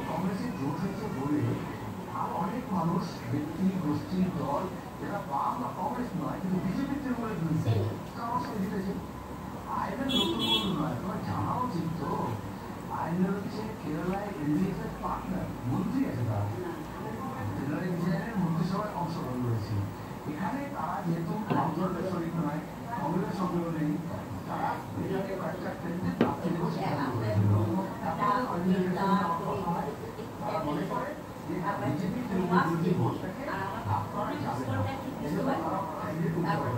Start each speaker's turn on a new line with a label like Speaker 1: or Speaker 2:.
Speaker 1: কংগ্রেসের জোট হয়েছে বলে আর অনেক মানুষ ব্যক্তি গোষ্ঠী দল যারা বাম বা কংগ্রেস নয় কিন্তু বিজেপি তৃণমূলে ঘুরছে আমার সঙ্গে জিতেছে। আইনের নতুন কোনো নয়, তোমার জানা উচিত তো আইনের হচ্ছে কেরালায় এলডিএফ এর পার্টনার মন্ত্রী আছে তারা, জেনারেল বিজয়ের মন্ত্রিসভায় অংশগ্রহণ করেছে। এখানে তারা যেহেতু বামদলের শরিক নয়, কংগ্রেস সক্রিয় নেই, তারা এটাকে কয়েকটা কেন্দ্রে প্রার্থী দেবো সেখানে তারা মনে করে যে বিজেপি তৃণমূল বিরোধী ভোটটাকে ভাগ করা যাবে না, এজন্য তারা ক্যান্ডিডেট উঠতে পারে।